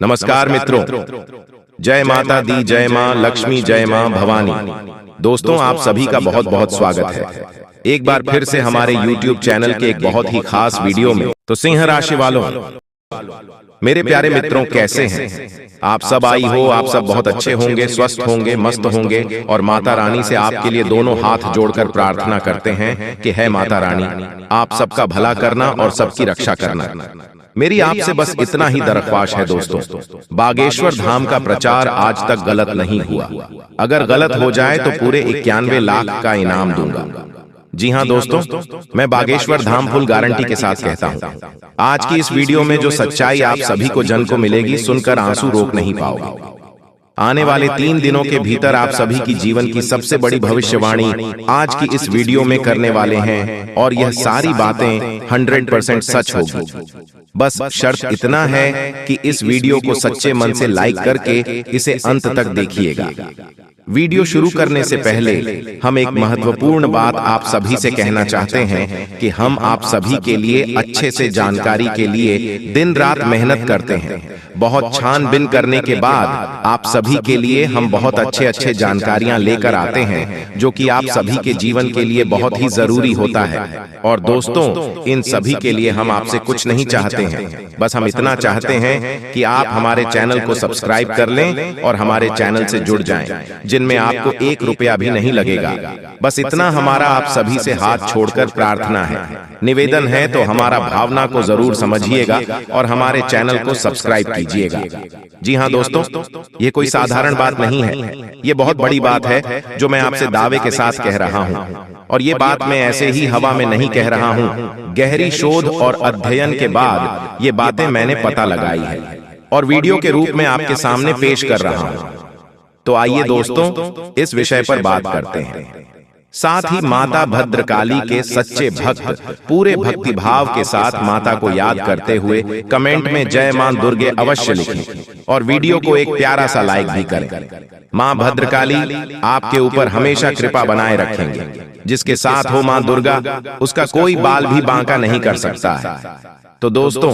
नमस्कार मित्रों, जय माता दी, जय मां लक्ष्मी, जय मां भवानी। दोस्तों, आप सभी का बहुत बहुत स्वागत है एक बार फिर से हमारे YouTube चैनल के एक बहुत ही खास वीडियो में। तो सिंह राशि वालों, मेरे प्यारे मित्रों, कैसे हैं आप सब? आई हो आप सब बहुत अच्छे होंगे, स्वस्थ होंगे, मस्त होंगे और माता रानी से आपके लिए दोनों हाथ जोड़कर प्रार्थना करते हैं कि है माता रानी, आप सबका भला करना और सबकी रक्षा करना। मेरी आपसे बस इतना ही दरख्वास्त है दोस्तों, बागेश्वर धाम का प्रचार आज तक गलत नहीं हुआ। अगर गलत हो जाए तो पूरे 91 लाख का इनाम दूंगा। जी हां दोस्तों, मैं बागेश्वर धाम फुल गारंटी के साथ कहता हूं। आज की इस वीडियो में जो सच्चाई आप सभी को जन को मिलेगी, सुनकर आंसू रोक नहीं पाओगे। आने वाले 3 दिनों के भीतर आप सभी की जीवन की सबसे बड़ी भविष्यवाणी आज की इस वीडियो में करने वाले हैं और यह सारी बातें 100% सच होगी। बस शर्त इतना है कि इस वीडियो को सच्चे मन से लाइक करके इसे अंत तक देखिएगा। वीडियो शुरू करने से पहले हम एक महत्वपूर्ण बात आप सभी से कहना चाहते हैं कि हम आप सभी के लिए अच्छे से जानकारी के लिए दिन रात मेहनत करते हैं। बहुत छानबीन करने के बाद आप सभी के लिए हम बहुत अच्छे जानकारियां लेकर आते हैं, जो कि आप सभी के जीवन के लिए बहुत ही जरूरी होता है। और दोस्तों, इन सभी के लिए हम आपसे कुछ नहीं चाहते हैं, बस हम इतना चाहते हैं कि आप हमारे चैनल को सब्सक्राइब कर लें और हमारे चैनल से जुड़ जाएं, जिनमें आपको 1 रुपया भी नहीं लगेगा। बस इतना हमारा आप सभी से हाथ छोड़कर प्रार्थना है, निवेदन है। तो हमारा भावना को जरूर समझिएगा और हमारे चैनल को सब्सक्राइब कीजिएगा। जी हां दोस्तों, ये कोई साधारण बात नहीं है, ये बहुत बड़ी बात है जो मैं आपसे दावे के साथ कह रहा हूं। और ये बात मैं ऐसे ही हवा में नहीं कह रहा हूं, गहरी शोध और अध्ययन के बाद ये बातें मैंने पता लगाई है और वीडियो के रूप में आपके सामने पेश कर रहा हूं। तो आइए दोस्तों, इस विषय पर बात करते हैं। साथ ही माता भद्रकाली के सच्चे भक्त पूरे भक्ति भाव के साथ माता को याद करते हुए कमेंट में जय मां दुर्गे अवश्य लिखें और वीडियो को एक प्यारा सा लाइक भी करें। मां भद्रकाली आपके ऊपर हमेशा कृपा बनाए रखेंगे। जिसके साथ हो मां दुर्गा, उसका कोई बाल भी बांका नहीं कर सकता है। तो दोस्तों,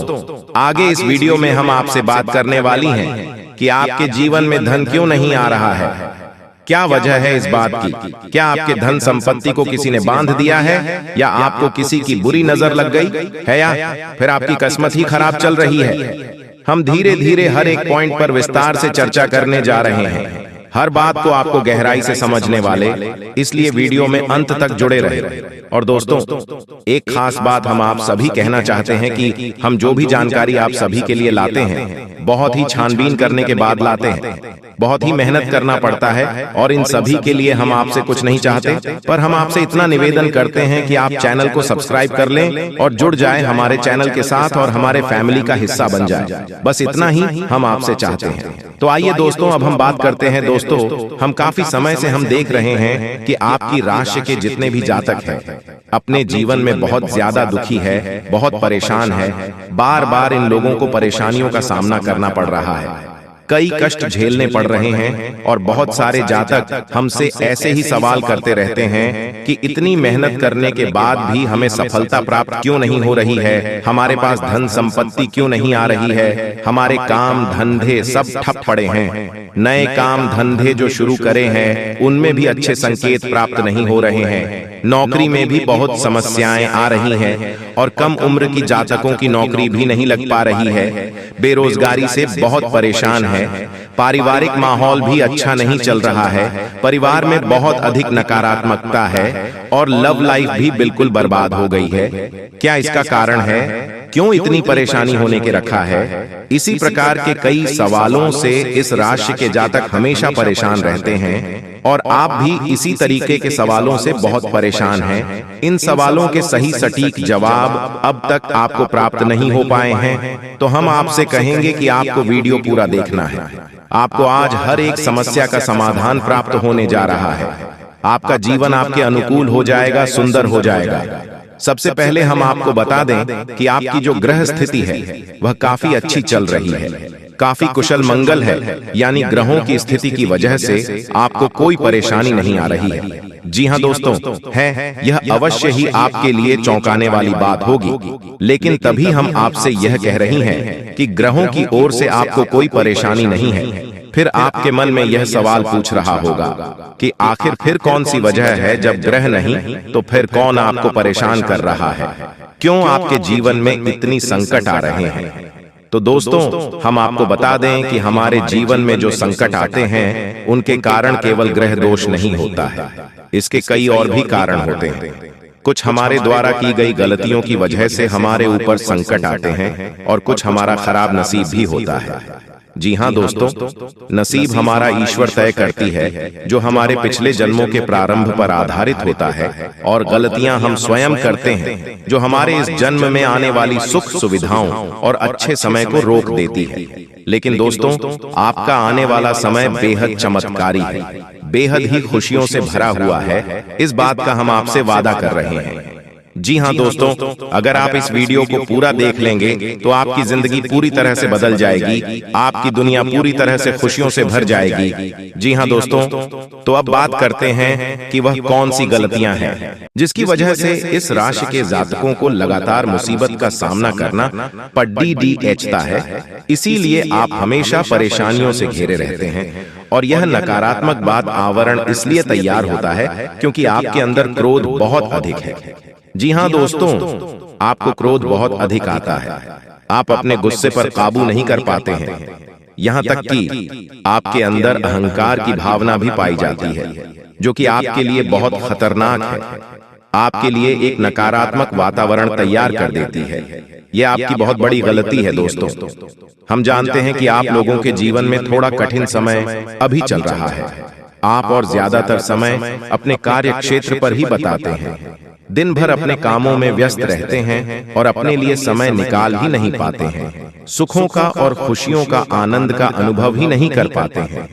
आगे इस वीडियो में हम आपसे बात करने वाली हैं कि आपके जीवन में धन क्यों नहीं आ रहा है। क्या वजह है इस बात की? क्या आपके धन संपत्ति को किसी ने बांध दिया है, या आपको किसी की बुरी नजर लग गई है, या फिर आपकी किस्मत ही खराब चल रही है? हम धीरे धीरे हर एक पॉइंट पर विस्तार से चर्चा करने जा रहे हैं, हर बात को आपको गहराई से समझने वाले, इसलिए वीडियो में अंत तक जुड़े रहे। और दोस्तों, एक खास बात हम आप सभी कहना चाहते हैं कि हम जो भी जानकारी आप सभी के लिए लाते हैं, बहुत ही छानबीन करने के बाद लाते हैं। बहुत ही मेहनत करना पड़ता है और इन सभी के लिए हम आपसे कुछ नहीं चाहते, पर हम आपसे इतना निवेदन करते हैं कि आप चैनल को सब्सक्राइब कर लें और जुड़ जाएं हमारे चैनल के साथ और हमारे फैमिली का हिस्सा बन जाए। बस इतना ही हम आपसे चाहते हैं। तो आइए दोस्तों, अब हम बात करते हैं। दोस्तों, हम काफी समय से हम देख रहे हैं कि आपकी राशि के जितने भी जातक हैं, अपने जीवन में बहुत ज्यादा दुखी है, बहुत परेशान है। बार बार इन लोगों को परेशानियों का सामना करना पड़ रहा है, कई कष्ट झेलने पड़ रहे हैं। और बहुत सारे जातक हमसे ऐसे ही सवाल करते रहते हैं कि इतनी मेहनत करने के बाद भी हमें सफलता प्राप्त क्यों नहीं हो रही है, हमारे पास धन संपत्ति क्यों नहीं आ रही है, हमारे काम धंधे सब ठप पड़े हैं, नए काम धंधे जो शुरू करे हैं उनमें भी अच्छे संकेत प्राप्त नहीं हो रहे हैं, नौकरी में भी बहुत समस्याएं आ रही हैं और कम उम्र की जातकों की नौकरी भी नहीं लग पा रही है, बेरोजगारी से बहुत परेशान है, पारिवारिक माहौल भी अच्छा नहीं चल रहा है, परिवार में बहुत अधिक नकारात्मकता है और लव लाइफ भी बिल्कुल बर्बाद हो गई है। क्या इसका कारण है? क्यों इतनी परेशानी होने के रखा है? इसी प्रकार के कई सवालों से इस राशि के जातक हमेशा परेशान रहते हैं और आप भी इसी तरीके के सवालों से बहुत परेशान हैं। इन सवालों के सही सटीक जवाब अब तक आपको प्राप्त नहीं हो पाए हैं, तो हम आपसे कहेंगे कि आपको वीडियो पूरा देखना है। आपको आज हर एक समस्या का समाधान प्राप्त होने जा रहा है। आपका जीवन आपके अनुकूल हो जाएगा, सुंदर हो जाएगा। सबसे पहले हम आपको बता दें कि आपकी जो ग्रह स्थिति है वह काफी अच्छी चल रही है, काफी कुशल मंगल है, यानी ग्रहों की स्थिति की वजह से आपको कोई परेशानी नहीं आ रही है। जी हाँ दोस्तों, है यह अवश्य ही आपके लिए चौंकाने वाली बात होगी, लेकिन तभी हम आपसे यह कह रही हैं कि ग्रहों की ओर से आपको कोई परेशानी नहीं है। फिर आपके मन में यह सवाल पूछ रहा होगा कि आखिर फिर कौन सी वजह है, जब ग्रह नहीं तो फिर कौन आपको परेशान कर रहा है, क्यों आपके जीवन में इतनी संकट आ रहे हैं। तो दोस्तों, हम आपको बता दें कि हमारे जीवन में जो संकट आते हैं उनके कारण केवल ग्रह दोष नहीं होता है, इसके कई और भी कारण होते हैं। कुछ हमारे द्वारा की गई गलतियों की वजह से हमारे ऊपर संकट आते हैं और कुछ हमारा खराब नसीब भी होता है। जी हाँ दोस्तों, नसीब हमारा ईश्वर तय करती है, जो हमारे पिछले जन्मों के प्रारंभ पर आधारित होता है, और गलतियां हम स्वयं करते हैं, जो हमारे इस जन्म में आने वाली सुख सुविधाओं और अच्छे समय को रोक देती है। लेकिन दोस्तों, आपका आने वाला समय बेहद चमत्कारी है, बेहद ही खुशियों से भरा हुआ है, इस बात का हम आपसे वादा कर रहे हैं। जी हाँ दोस्तों, अगर आप इस वीडियो को पूरा देख लेंगे तो आपकी जिंदगी पूरी तरह से बदल जाएगी, आपकी दुनिया पूरी तरह से खुशियों से भर जाएगी। जी हाँ दोस्तों, तो अब बात करते हैं कि वह कौन सी गलतियां हैं जिसकी वजह से इस राशि के जातकों को लगातार मुसीबत का सामना करना पड़ता है। इसीलिए आप हमेशा परेशानियों से घिरे रहते हैं, और यह नकारात्मक बात आवरण इसलिए तैयार होता है क्योंकि आपके अंदर क्रोध बहुत अधिक है। जी हाँ दोस्तों, आपको क्रोध बहुत अधिक आता है, आप अपने गुस्से पर काबू नहीं कर पाते हैं, यहाँ तक कि आपके अंदर अहंकार की भावना भी पाई जाती है, जो कि आपके लिए बहुत खतरनाक है, आपके लिए एक नकारात्मक वातावरण तैयार कर देती है। यह आपकी बहुत बड़ी गलती है दोस्तों। हम जानते हैं कि आप लोगों के जीवन में थोड़ा कठिन समय अभी चल रहा है। आप और ज्यादातर समय अपने कार्य क्षेत्र पर ही बताते हैं, दिन भर अपने कामों में व्यस्त रहते हैं और अपने लिए समय निकाल ही नहीं पाते हैं, सुखों का और खुशियों का आनंद का अनुभव ही नहीं कर पाते हैं,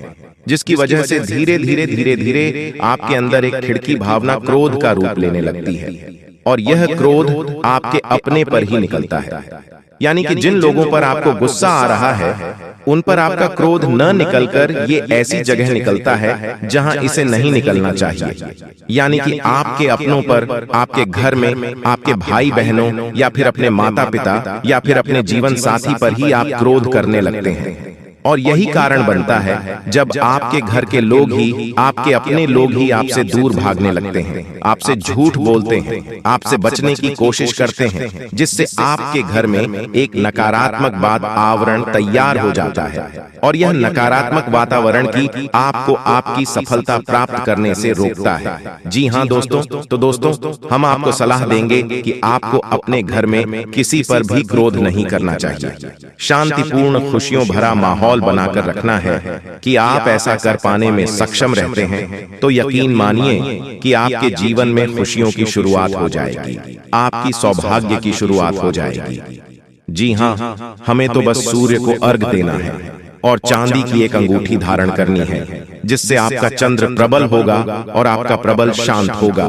जिसकी वजह से धीरे धीरे आपके अंदर एक खिड़की भावना क्रोध का रूप लेने लगती है, और यह क्रोध आपके अपने पर ही निकलता है। यानी कि जिन लोगों पर आपको गुस्सा आ रहा है, उन पर आपका क्रोध न निकलकर ये ऐसी जगह निकलता है जहां इसे नहीं निकलना चाहिए। यानी कि आपके अपनों पर, आपके घर में, आपके भाई बहनों या फिर अपने माता पिता या फिर अपने जीवन साथी पर ही आप क्रोध करने लगते हैं। और यही कारण बनता है जब आपके घर के लोग ही, आपके अपने लोग ही आपसे दूर भागने लगते हैं, आपसे झूठ बोलते हैं, आपसे बचने की कोशिश करते हैं, जिससे आपके घर में एक नकारात्मक बात आवरण तैयार हो जाता है, और यह नकारात्मक वातावरण की आपको आपकी सफलता प्राप्त करने से रोकता है। जी हाँ दोस्तों, तो दोस्तों, हम आपको सलाह देंगे कि आपको अपने घर में किसी पर भी क्रोध नहीं करना चाहिए। शांतिपूर्ण खुशियों भरा माहौल बनाकर रखना है कि आप ऐसा कर पाने में सक्षम रहते हैं, तो यकीन मानिए कि आपके जीवन में खुशियों की शुरुआत हो जाएगी, आपकी सौभाग्य की शुरुआत हो जाएगी। जी हाँ, हमें तो बस सूर्य को अर्घ देना है और चांदी की एक अंगूठी धारण करनी है, जिससे आपका चंद्र प्रबल होगा और आपका प्रबल शांत होगा।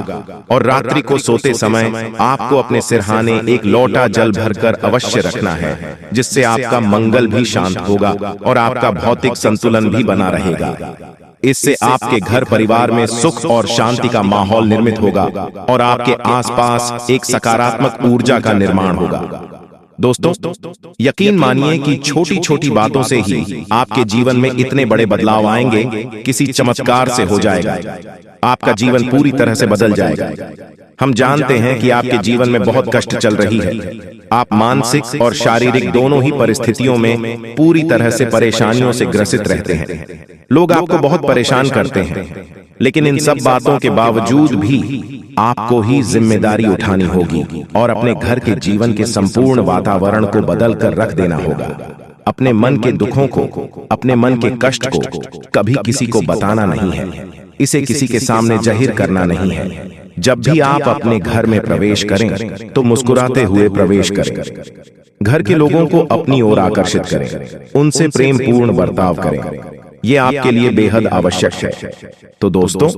और रात्रि को सोते समय आपको अपने सिरहाने एक लोटा जल भरकर अवश्य रखना है, जिससे आपका मंगल भी शांत होगा और आपका भौतिक संतुलन भी बना रहेगा। इससे आपके घर परिवार में सुख और शांति का माहौल निर्मित होगा और आपके आसपास एक सकारात्मक ऊर्जा का निर्माण होगा। दोस्तों, यकीन मानिए कि छोटी छोटी बातों से ही आपके जीवन में इतने बड़े बदलाव आएंगे, किसी चमत्कार से हो जाएगा, आपका जीवन पूरी तरह से बदल जाएगा। हम जानते हैं कि आपके जीवन में बहुत कष्ट चल रही है, आप मानसिक और शारीरिक दोनों ही परिस्थितियों में पूरी तरह से परेशानियों से ग्रसित रहते हैं। लोग आपको बहुत परेशान करते हैं, लेकिन इन सब बातों के बावजूद भी आपको ही जिम्मेदारी उठानी होगी और अपने घर के जीवन के संपूर्ण वातावरण को बदल कर रख देना होगा। अपने मन के दुखों को, अपने मन के कष्ट को कभी किसी को बताना नहीं है, इसे किसी के सामने जाहिर करना नहीं है। जब भी आप अपने घर में प्रवेश करें तो मुस्कुराते हुए प्रवेश करें, घर के लोगों को अपनी ओर आकर्षित करें, उनसे प्रेम पूर्ण बर्ताव करें, ये आपके लिए बेहद आवश्यक है। तो दोस्तों,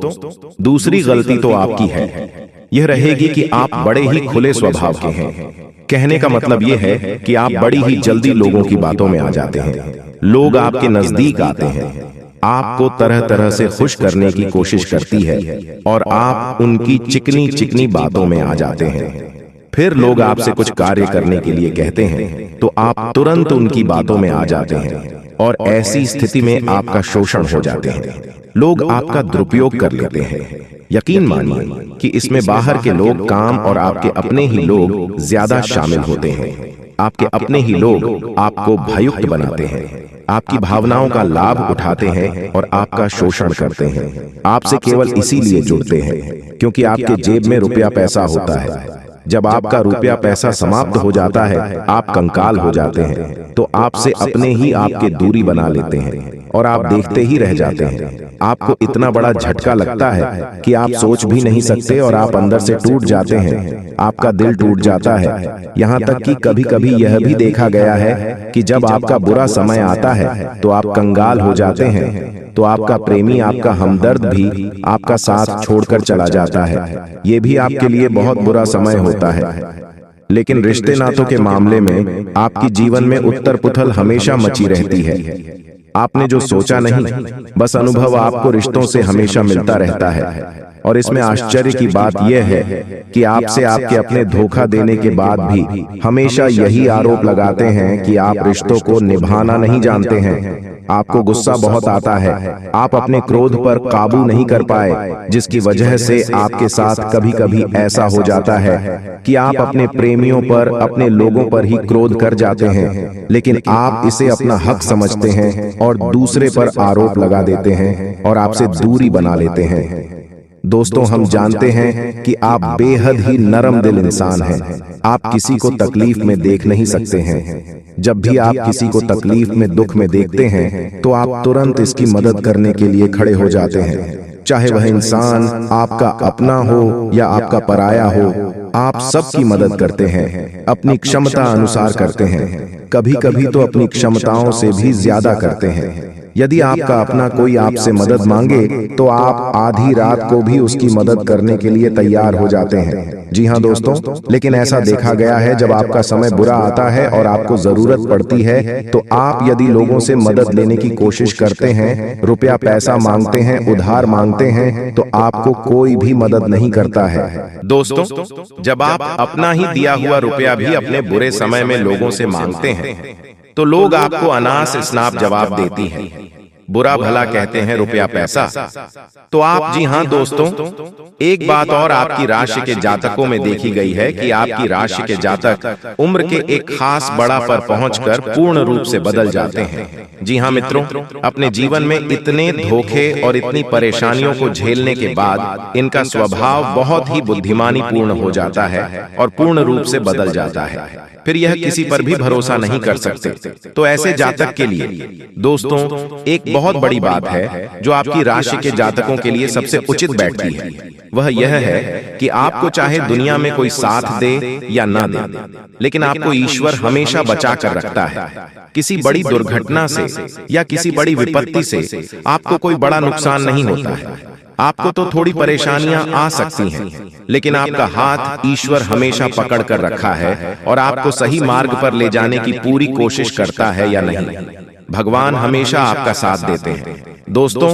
दूसरी गलती तो आपकी है, यह रहेगी कि आप बड़े ही खुले स्वभाव के हैं। कहने का मतलब यह है कि आप बड़ी ही जल्दी लोगों की बातों में आ जाते हैं, लोग आपके नजदीक आते हैं, आपको तरह तरह से खुश करने की कोशिश करती है और आप उनकी चिकनी चिकनी बातों में आ जाते हैं। फिर लोग आपसे कुछ कार्य करने के लिए कहते हैं तो आप तुरंत उनकी बातों में आ जाते हैं और ऐसी स्थिति में आपका शोषण हो जाते हैं। लोग आपका दुरुपयोग कर लेते हैं। यकीन मानिए कि इसमें बाहर के लोग काम और आपके अपने ही लोग ज्यादा शामिल होते हैं। आपके अपने ही लोग आपको भययुक्त बनाते हैं, आपकी भावनाओं का लाभ उठाते हैं और आपका शोषण करते हैं। आपसे केवल इसीलिए जुड़ते हैं क्योंकि आपके जेब में रुपया पैसा होता है। जब आपका रुपया पैसा समाप्त हो जाता है, आप कंकाल हो जाते हैं, तो आपसे अपने ही आपके दूरी बना लेते हैं और आप देखते ही रह जाते हैं। आपको इतना बड़ा झटका लगता है कि आप सोच भी नहीं सकते और आप अंदर से टूट जाते हैं। आपका दिल टूट जाता है। यहाँ तक कि कभी कभी यह भी देखा गया है कि जब आपका बुरा समय आता है तो आप कंगाल हो जाते हैं, तो आपका प्रेमी, आपका हमदर्द भी आपका साथ छोड़कर चला जाता है। ये भी आपके लिए बहुत बुरा समय होता है। लेकिन रिश्ते नातों के मामले में आपकी जीवन में उत्तर पुथल हमेशा मची रहती है। आपने जो सोचा नहीं, बस अनुभव आपको रिश्तों से हमेशा मिलता रहता है। और इसमें आश्चर्य की बात यह है कि आपसे आपके अपने धोखा देने के बाद भी हमेशा यही आरोप लगाते हैं कि आप रिश्तों को निभाना नहीं जानते हैं। आपको गुस्सा बहुत आता है, आप अपने क्रोध पर काबू नहीं कर पाए, जिसकी वजह से आपके साथ कभी कभी ऐसा हो जाता है कि आप अपने प्रेमियों पर, अपने लोगों पर ही क्रोध कर जाते हैं, लेकिन आप इसे अपना हक समझते हैं और दूसरे पर आरोप लगा देते हैं और आपसे दूरी बना लेते हैं। दोस्तों, हम जानते हैं कि आप बेहद ही नरम दिल इंसान हैं। आप किसी को तकलीफ में देख नहीं सकते हैं। जब भी आप किसी को तकलीफ में, दुख में देखते हैं तो आप तुरंत इसकी मदद करने के लिए खड़े हो जाते हैं। चाहे वह इंसान आपका अपना हो या आपका पराया हो, आप सबकी मदद करते हैं, अपनी क्षमता अनुसार करते हैं, कभी कभी तो अपनी क्षमताओं से भी ज्यादा करते हैं। यदि आपका अपना कोई आपसे मदद मांगे तो आप आधी रात को भी उसकी मदद करने के लिए तैयार हो जाते हैं। जी हाँ दोस्तों, लेकिन ऐसा देखा गया है जब आपका समय बुरा आता है और आपको जरूरत पड़ती है तो आप यदि लोगों से मदद लेने की कोशिश करते हैं, रुपया पैसा मांगते हैं, उधार मांगते हैं, तो आपको कोई भी मदद नहीं करता है। दोस्तों, जब आप अपना ही दिया हुआ रुपया भी अपने बुरे समय में लोगों से मांगते हैं तो लोग आपको अनास स्नाप जवाब देती हैं, बुरा भला कहते हैं रुपया पैसा। तो आप, जी हां दोस्तों, एक बात और आपकी राशि के जातकों में देखी गई है कि आपकी राशि के जातक उम्र के एक खास बड़ा पर पहुंचकर पूर्ण रूप से बदल जाते हैं। जी हां मित्रों, अपने जीवन में इतने धोखे और इतनी परेशानियों को झेलने के बाद इनका स्वभाव बहुत ही बुद्धिमानी पूर्ण हो जाता है और पूर्ण रूप से बदल जाता है। फिर यह किसी पर भी भरोसा नहीं कर सकते। तो ऐसे जातक के लिए दोस्तों एक बहुत बड़ी बात है जो आपकी राशि के जातकों के लिए सबसे उचित बैठती है। वह यह है कि आपको चाहे दुनिया में कोई साथ दे या ना दे, लेकिन आपको ईश्वर हमेशा बचा कर रखता है। किसी बड़ी दुर्घटना से या किसी बड़ी विपत्ति से आपको कोई बड़ा नुकसान नहीं होता है। आपको तो थोड़ी परेशानियां आ सकती हैं, लेकिन आपका हाथ ईश्वर हमेशा पकड़ कर रखा है और आपको सही मार्ग पर ले जाने की पूरी कोशिश करता है या नहीं। भगवान हमेशा आपका साथ देते हैं। दोस्तों,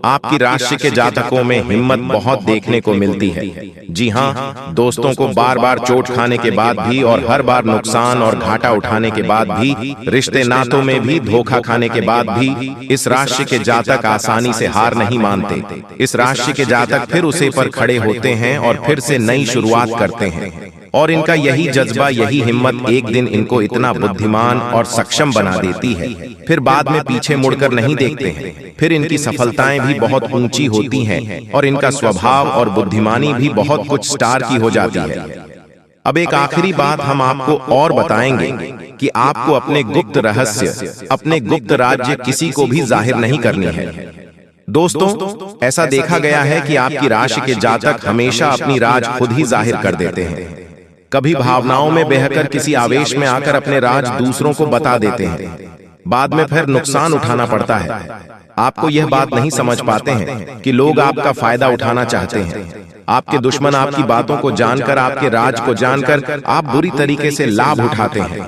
आपकी राशि के जातकों में हिम्मत बहुत देखने को मिलती है। जी हाँ दोस्तों, को बार बार चोट खाने के बाद भी और हर बार नुकसान और घाटा उठाने के बाद भी, रिश्ते नातों में भी धोखा खाने के बाद भी इस राशि के जातक आसानी से हार नहीं मानते। इस राशि के जातक फिर उसे पर खड़े होते हैं और फिर से नई शुरुआत करते हैं। और इनका यही जज्बा, यही हिम्मत एक दिन इनको इतना बुद्धिमान और सक्षम बना देती है, फिर बाद में पीछे मुड़कर नहीं देखते हैं। फिर इनकी सफलताएं भी बहुत ऊंची होती हैं और इनका स्वभाव और बुद्धिमानी भी बहुत कुछ स्टार की हो जाती है। अब एक आखिरी बात हम आपको और बताएंगे कि आपको अपने गुप्त रहस्य, अपने गुप्त राज्य किसी को भी जाहिर नहीं करनी है। दोस्तों, ऐसा देखा गया है कि आपकी राशि के जातक हमेशा अपनी राज खुद ही जाहिर कर देते हैं। कभी भावनाओं में बहकर किसी आवेश में आकर अपने राज दूसरों को बता देते हैं, बाद में फिर नुकसान उठाना पड़ता है। आपको यह बात नहीं समझ पाते हैं कि लोग आपका फायदा उठाना चाहते हैं। आपके दुश्मन आपकी बातों को जानकर, आपके राज को जानकर आप बुरी तरीके से लाभ उठाते हैं,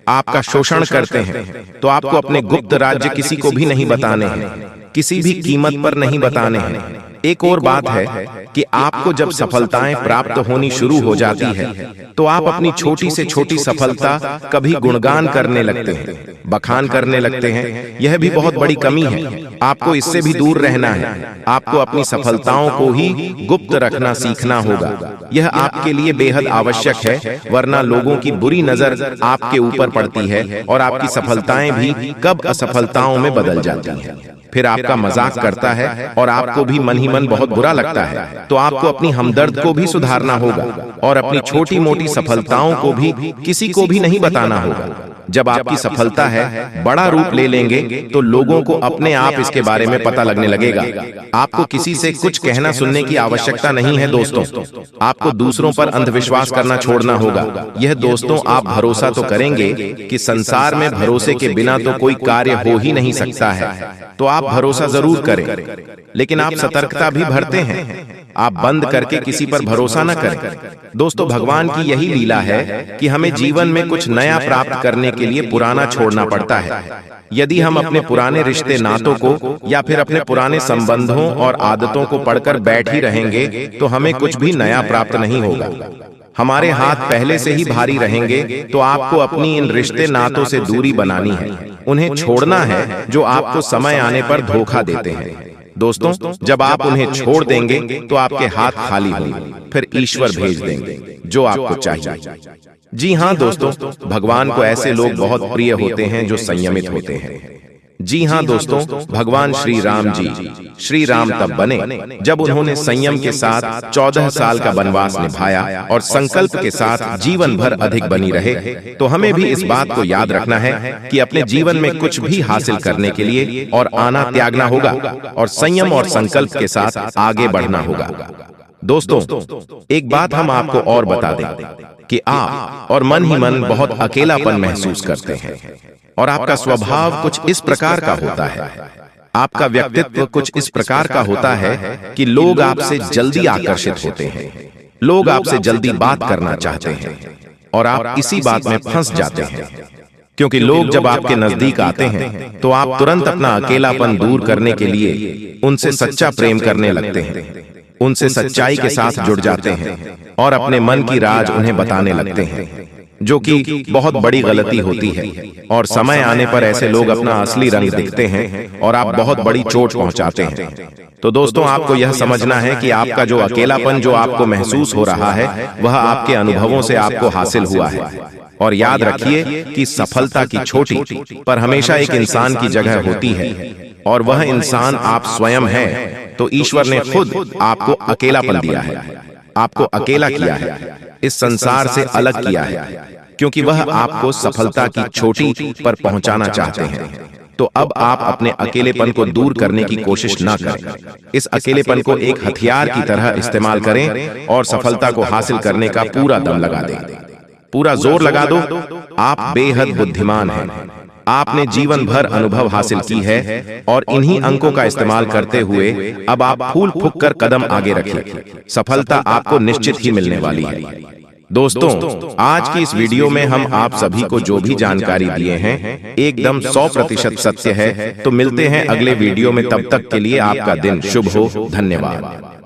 आपका शोषण करते हैं। तो आपको अपने गुप्त राज्य किसी को भी नहीं बताने हैं। किसी भी कीमत पर नहीं बताने हैं। एक और बात है कि आपको जब सफलताएं प्राप्त होनी शुरू हो जाती है तो आप अपनी छोटी से छोटी सफलता कभी गुणगान करने लगते हैं, बखान करने लगते हैं। यह भी बहुत बड़ी कमी है। आपको इससे भी दूर रहना है। आपको अपनी सफलताओं को ही गुप्त रखना सीखना होगा। यह आपके लिए बेहद आवश्यक है, वरना लोगों की बुरी नजर आपके ऊपर पड़ती है और आपकी सफलताएं भी कब असफलताओं में बदल जाती हैं। फिर आपका मजाक करता है और आपको भी मन ही मन बहुत बुरा लगता है। तो आपको अपनी हमदर्द को भी सुधारना होगा और अपनी छोटी मोटी सफलताओं को भी किसी को भी नहीं बताना होगा। जब आपकी सफलता है बड़ा रूप ले लेंगे तो लोगों को अपने आप इसके बारे में पता लगने लगेगा। आपको किसी से कुछ कहना सुनने की आवश्यकता नहीं है दोस्तों। आपको दूसरों पर अंधविश्वास करना छोड़ना होगा। यह दोस्तों, आप भरोसा तो करेंगे कि संसार में भरोसे के बिना तो कोई कार्य हो ही नहीं सकता है, तो आप भरोसा जरूर करें, लेकिन आप सतर्कता भी भरते हैं। आप बंद करके किसी पर भरोसा न करें। दोस्तों, भगवान की यही लीला है कि हमें जीवन में कुछ नया प्राप्त करने के लिए पुराना छोड़ना पड़ता है। यदि हम अपने पुराने रिश्ते नातों को या फिर अपने पुराने संबंधों और आदतों को पढ़कर बैठ ही रहेंगे तो हमें कुछ भी नया प्राप्त नहीं होगा। हमारे हाथ पहले से ही भारी रहेंगे, तो आपको अपनी इन रिश्ते नातों से दूरी बनानी है। उन्हें छोड़ना है जो आपको समय आने पर धोखा देते हैं। दोस्तों, जब आप उन्हें छोड़ देंगे तो आपके हाथ खाली होंगे, फिर ईश्वर भेज देंगे जो आपको चाहिए। जी हाँ दोस्तों, भगवान को ऐसे लोग बहुत प्रिय होते हैं जो संयमित होते हैं। जी हाँ दोस्तों, भगवान श्री राम तब बने जब उन्होंने संयम के साथ 14 साल का वनवास निभाया और संकल्प के साथ जीवन भर अधिक बनी रहे। तो हमें भी इस बात को याद रखना है कि अपने जीवन में कुछ भी हासिल करने के लिए और आना त्यागना होगा और संयम और संकल्प के साथ आगे बढ़ना होगा। दोस्तों, एक बात हम आपको और बता दें कि आप और मन ही मन बहुत अकेलापन महसूस करते हैं और आपका स्वभाव कुछ इस प्रकार का होता है, आपका व्यक्तित्व कुछ इस प्रकार का होता है कि लोग आपसे जल्दी आकर्षित होते हैं, लोग आपसे जल्दी बात करना चाहते हैं और आप इसी बात में फंस जाते हैं। क्योंकि लोग जब आपके नजदीक आते हैं तो आप तुरंत अपना अकेलापन दूर करने के लिए उनसे सच्चा प्रेम करने लगते हैं, उनसे सच्चाई के साथ जुड़ जाते हैं और अपने मन की राज उन्हें बताने लगते हैं, जो कि बहुत बड़ी गलती होती है। और समय आने पर ऐसे लोग अपना असली रंग दिखते हैं और आप बहुत बड़ी चोट पहुंचाते हैं। तो दोस्तों, आपको यह समझना है कि आपका जो अकेलापन जो आपको महसूस हो रहा है वह आपके अनुभवों से आपको हासिल हुआ है। और याद रखिए कि सफलता की छोटी पर हमेशा एक इंसान की जगह होती है और वह इंसान आप स्वयं हैं। तो ईश्वर ने खुद आपको अकेलापन दिया है, आपको अकेला किया है, इस संसार से अलग किया है, क्योंकि वह आपको सफलता की चोटी पर पहुंचाना चाहते हैं। तो अब आप अपने अकेलेपन को दूर करने की कोशिश ना करें। इस अकेलेपन को एक हथियार की तरह इस्तेमाल करें और सफलता को हासिल करने का पूरा दम लगा दें, पूरा जोर लगा दो। आप बेहद बुद्धिमान हैं, आपने जीवन भर अनुभव हासिल की है और इन्हीं अंकों का इस्तेमाल करते हुए अब आप फूल फूंक कर कदम आगे रखें। सफलता आपको निश्चित ही मिलने वाली है। दोस्तों, आज की इस वीडियो में हम आप सभी को जो भी जानकारी दिए हैं एकदम 100% सत्य है। तो मिलते हैं अगले वीडियो में, तब तक के लिए आपका दिन शुभ हो। धन्यवाद।